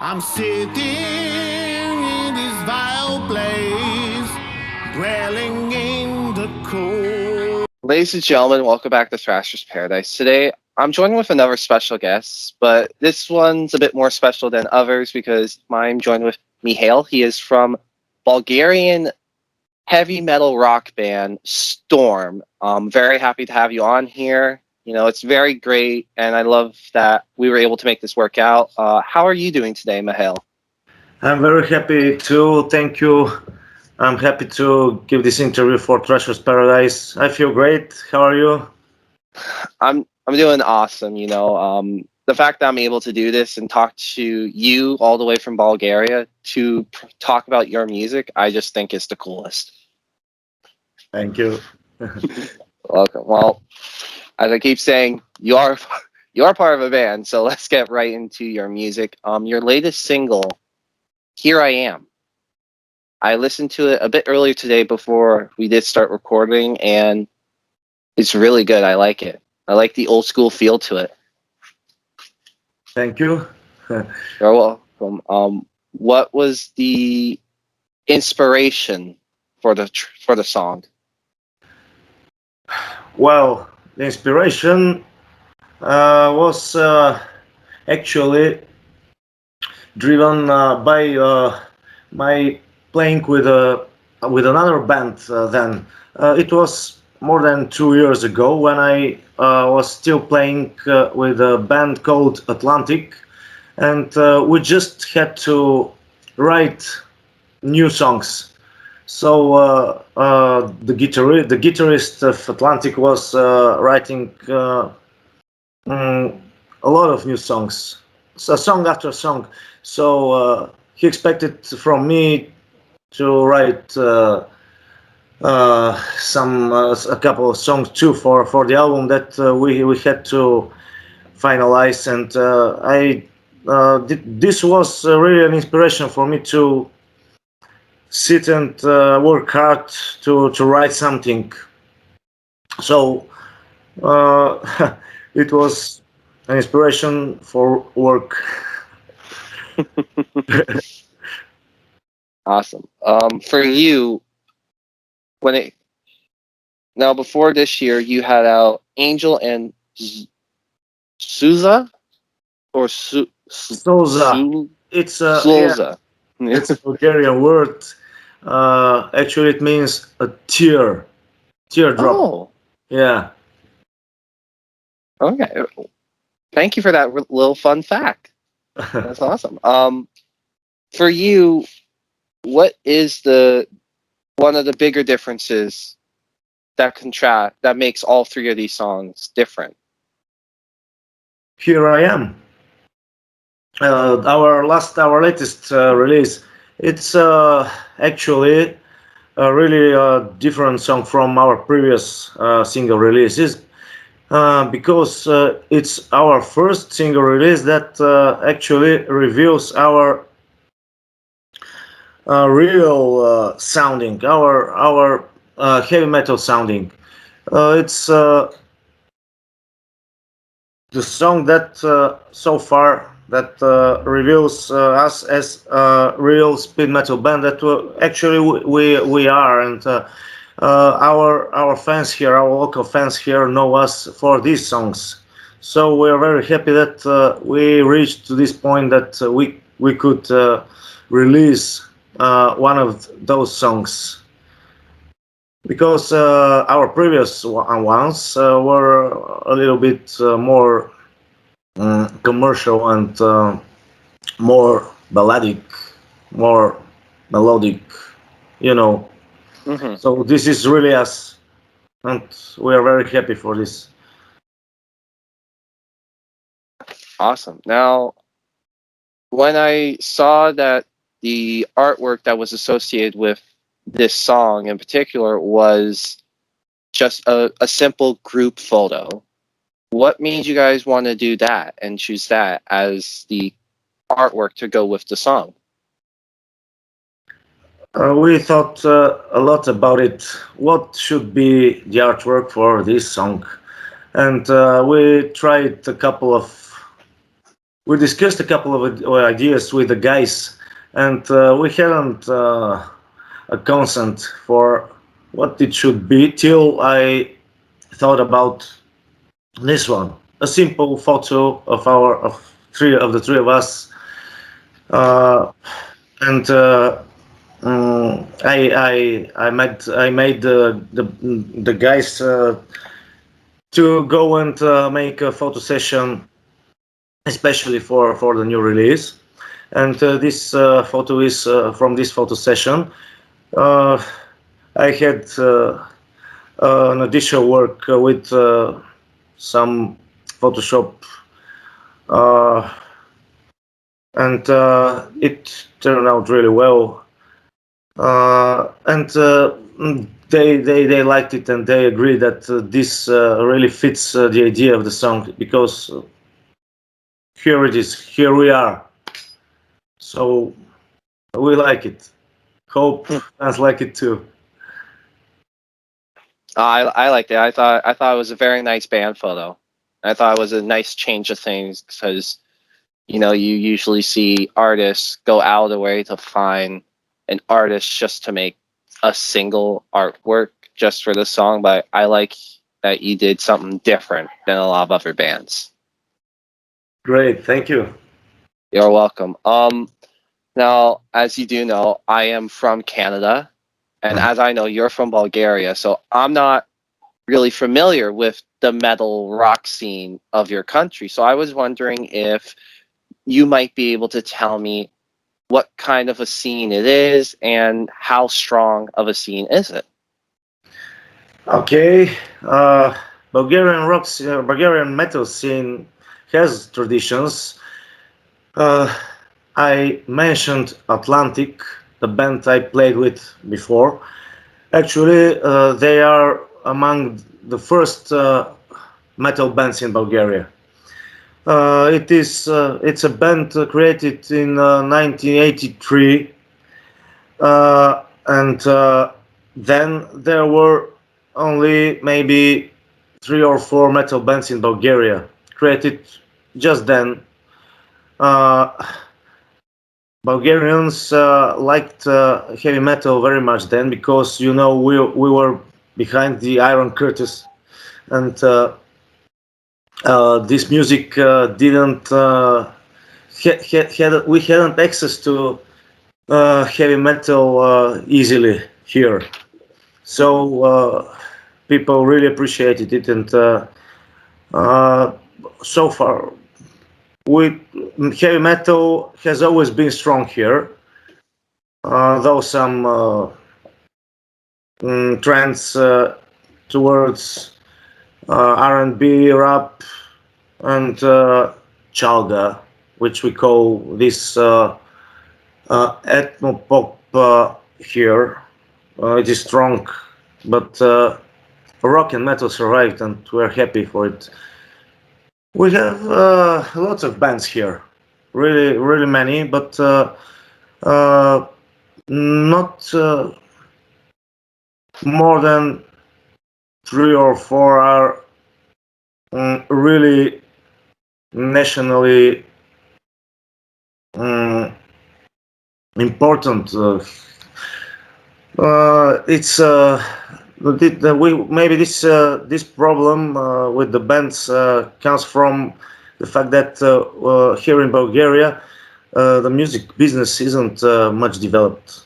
I'm sitting in this vile place, dwelling in the cold. Ladies and gentlemen, welcome back to Thrashers Paradise. Today, I'm joined with another special guest, but this one's a bit more special than others because I'm joined with Mihail. He is from Bulgarian heavy metal rock band Storm. I'm very happy to have you on here. You know, it's very great, and I love that we were able to make this work out. How are you doing today, Mihail? I'm very happy too. Thank you. I'm happy to give this interview for Thrashers Paradise. I feel great. How are you? I'm doing awesome. The fact that I'm able to do this and talk to you all the way from Bulgaria to talk about your music, I just think is the coolest. Thank you. Welcome. Well, as I keep saying, you're part of a band, so let's get right into your music. Your latest single, "Here I Am." I listened to it a bit earlier today before we did start recording, and it's really good. I like it. I like the old school feel to it. Thank you. You're welcome. What was the inspiration for the song? Well, the inspiration was actually driven by my playing with another band. Then it was more than 2 years ago when I was still playing with a band called Atlantic, and we just had to write new songs. So the guitarist of Atlantic was writing a lot of new songs, so song after song. So he expected from me to write a couple of songs too for the album that we had to finalize, and this was really an inspiration for me to sit and work hard to write something. So it was an inspiration for work. Awesome. For you, when it now before this year, you had out Angel and Souza or Souza. It's yeah, Sloza. it's a Bulgarian word. Actually, it means a teardrop. Oh, Yeah. okay. Thank you for that little fun fact. That's awesome. For you, what is the one of the bigger differences that makes all three of these songs different? Here I am. Our latest release. It's actually a really different song from our previous single releases because it's our first single release that actually reveals our real sounding, our heavy metal sounding. It's the song that so far that reveals us as a real speed metal band that actually we are, and our fans here, our local fans here, know us for these songs. So we are very happy that we reached to this point that we could release one of those songs, because our previous ones were a little bit more commercial and more balladic, more melodic, you know. Hmm. So this is really us, and we are very happy for this. Awesome. Now, when I saw that the artwork that was associated with this song in particular was just a simple group photo, what made you guys want to do that and choose that as the artwork to go with the song? We thought a lot about it. What should be the artwork for this song? And we tried a couple of we discussed a couple of ideas with the guys, and we hadn't a consent for what it should be till I thought about this one. A simple photo of our of the three of us, uh, and I made the guys to go and make a photo session, especially for the new release. And this photo is from this photo session. Uh, I had an additional work with some Photoshop, uh, and it turned out really well. And they liked it, and they agreed that this really fits the idea of the song, because here it is, here we are. So we like it. Hope fans like it too. I liked it. I thought it was a very nice band photo. I thought it was a nice change of things because you usually see artists go out of the way to find an artist just to make a single artwork just for the song, but I like that you did something different than a lot of other bands. Great, thank you. You're welcome. Now, as you do know, I am from Canada, and as I know, you're from Bulgaria, so I'm not really familiar with the metal rock scene of your country. So I was wondering if you might be able to tell me what kind of a scene it is and how strong of a scene is it. Okay, Bulgarian metal scene has traditions. Uh, I mentioned Atlantic, the band I played with before. Actually, they are among the first metal bands in Bulgaria. It's a band created in 1983, and then there were only maybe 3 or 4 metal bands in Bulgaria created just then. Uh, Bulgarians liked heavy metal very much then, because we were behind the Iron Curtain, and this music didn't we hadn't access to heavy metal easily here. So people really appreciated it, and uh, so far, we heavy metal has always been strong here. Though some trends towards R&B, rap, and chalga, which we call this ethno pop here. It is strong, but rock and metal survived, and we're happy for it. We have lots of bands here, really, really many, but uh, not more than 3 or 4 are really nationally important. It's we maybe this problem with the bands comes from the fact that here in Bulgaria the music business isn't much developed.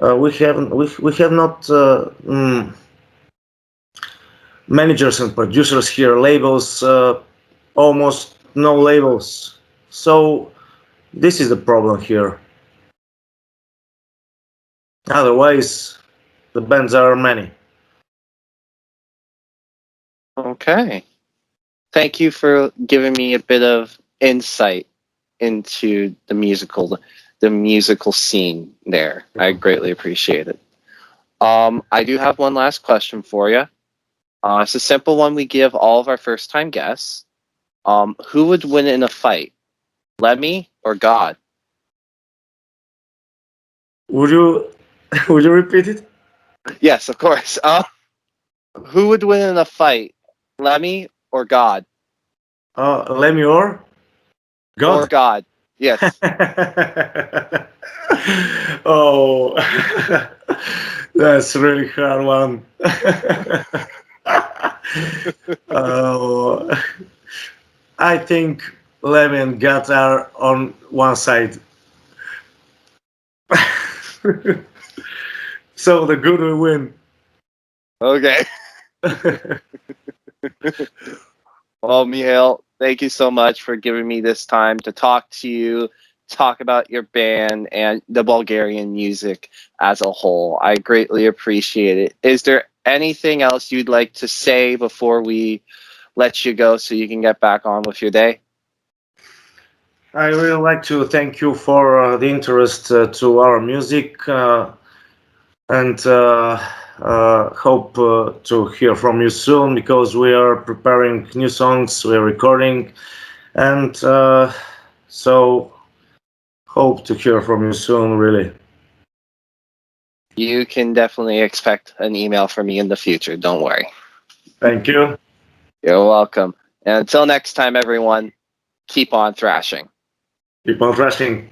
We have not managers and producers here, labels, almost no labels. So this is the problem here. Otherwise, the bands are many. Okay. Thank you for giving me a bit of insight into the musical scene there. I greatly appreciate it. I do have one last question for you. It's a simple one we give all of our first time guests. Who would win in a fight, Lemmy or God? Would you would you repeat it? Yes, of course. Who would win in a fight, Lemmy or God? Lemmy or? Or God. God? Yes. Oh, that's really hard one. Oh, I think Lemmy and God are on one side. So the good will win. Okay. Well, Mihail, thank you so much for giving me this time to talk to you, talk about your band and the Bulgarian music as a whole. I greatly appreciate it. Is there anything else you'd like to say before we let you go so you can get back on with your day? I really like to thank you for the interest to our music and hope to hear from you soon because we are preparing new songs, we're recording, and so hope to hear from you soon, really. You can definitely expect an email from me in the future. Don't worry. Thank you. You're welcome. And until next time, everyone, keep on thrashing. Keep on thrashing.